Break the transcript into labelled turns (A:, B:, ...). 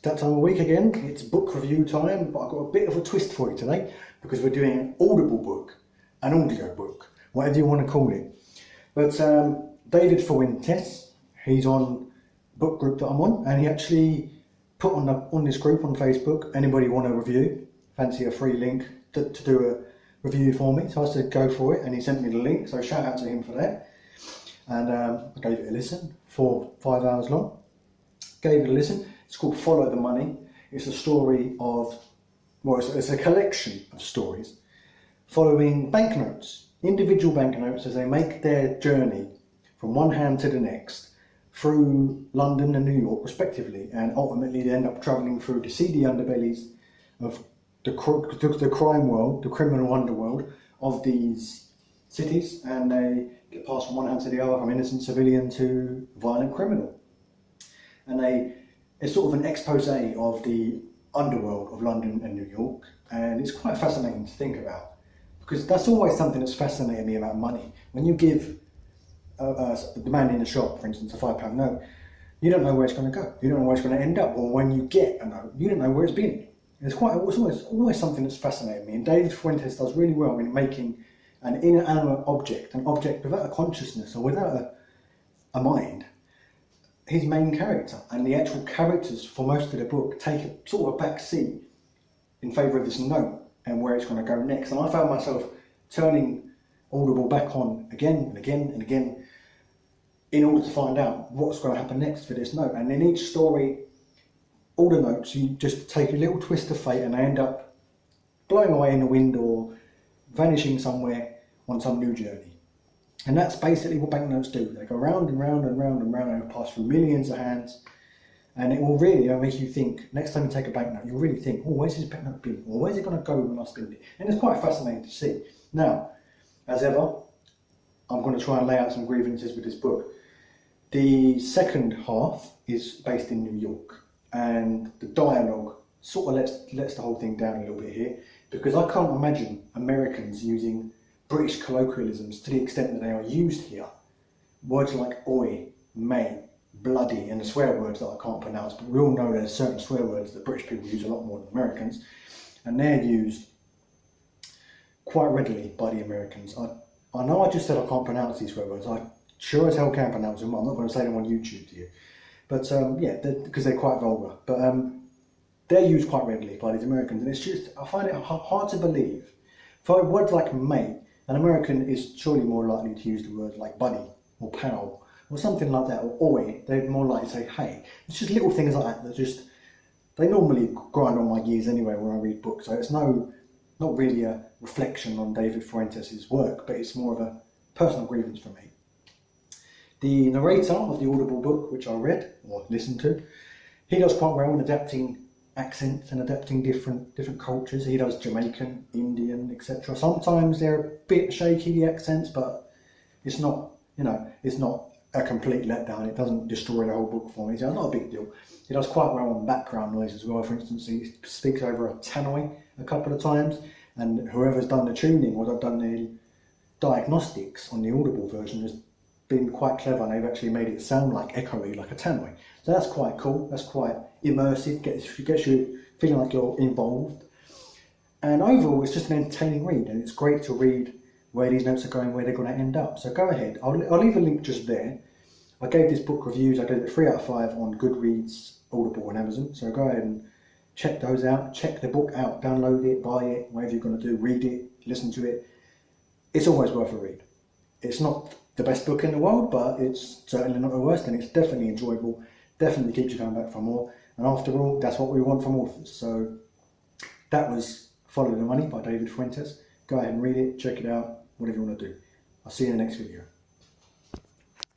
A: That time of week again, it's book review time, but I've got a bit of a twist for you today because we're doing an audible book, an audio book, whatever you want to call it. But David Fuentes, he's on book group that I'm on, and he actually put on this group on Facebook, anybody want a review, fancy a free link to do a review for me. So I said go for it, and he sent me the link, so shout out to him for that. And I gave it a listen for 5 hours long. Gave it a listen. It's called Follow the Money. It's a story of, well, it's a collection of stories following banknotes, individual banknotes, as they make their journey from one hand to the next through London and New York respectively, and ultimately they end up travelling through the seedy underbellies of the crime world, the criminal underworld of these cities, and they get passed from one hand to the other, from innocent civilian to violent criminal. And it's sort of an expose of the underworld of London and New York, and it's quite fascinating to think about, because that's always something that's fascinated me about money. When you give the man in the shop, for instance, a £5 note, you don't know where it's going to go, you don't know where it's going to end up, or when you get a note, you don't know where it's been. It's always something that's fascinated me, and David Fuentes does really well in making an inanimate object, an object without a consciousness or without a mind, his main character, and the actual characters for most of the book take a sort of a back seat in favour of this note and where it's going to go next. And I found myself turning Audible back on again and again and again in order to find out what's going to happen next for this note. And in each story, all the notes, you just take a little twist of fate and they end up blowing away in the wind or vanishing somewhere on some new journey. And that's basically what banknotes do. They go round and round and round and round, and pass through millions of hands, and it will really make you think. Next time you take a banknote, you'll really think, oh, where's this banknote been? Or where's it going to go when I spend it? And it's quite fascinating to see. Now, as ever, I'm going to try and lay out some grievances with this book. The second half is based in New York, and the dialogue sort of lets the whole thing down a little bit here, because I can't imagine Americans using British colloquialisms to the extent that they are used here. Words like oi, mate, bloody, and the swear words that I can't pronounce, but we all know there's certain swear words that British people use a lot more than Americans, and they're used quite readily by the Americans. I know I just said I can't pronounce these swear words. I sure as hell can pronounce them. I'm not going to say them on YouTube to you, but yeah, because they're quite vulgar. But they're used quite readily by these Americans, and it's just, I find it hard to believe. For words like mate, an American is surely more likely to use the words like buddy or pal or something like that, or oi. They're more likely to say hey. It's just little things like that they normally grind on my gears anyway when I read books. So it's not really a reflection on David Fuentes' work, but it's more of a personal grievance for me. The narrator of the Audible book, which I read or listened to, he does quite well in adapting accents and adapting different cultures. He does Jamaican, Indian, etc. Sometimes they're a bit shaky, the accents, but it's not, it's not a complete letdown. It doesn't destroy the whole book for me, so it's not a big deal. He does quite well on background noise as well. For instance, he speaks over a tannoy a couple of times, and whoever's done the tuning or done the diagnostics on the Audible version has been quite clever, and they've actually made it sound like echoey, like a tannoy. So that's quite cool, that's quite immersive, gets you feeling like you're involved. And overall, it's just an entertaining read, and it's great to read where these notes are going, where they're going to end up. So go ahead, I'll leave a link just there. I gave this book reviews, I gave it 3 out of 5 on Goodreads, Audible and Amazon. So go ahead and check those out, check the book out, download it, buy it, whatever you're going to do, read it, listen to it. It's always worth a read. It's not the best book in the world, but it's certainly not the worst, and it's definitely enjoyable, definitely keeps you coming back for more. And after all, that's what we want from authors. So that was Follow the Money by David Fuentes. Go ahead and read it, check it out, whatever you want to do. I'll see you in the next video.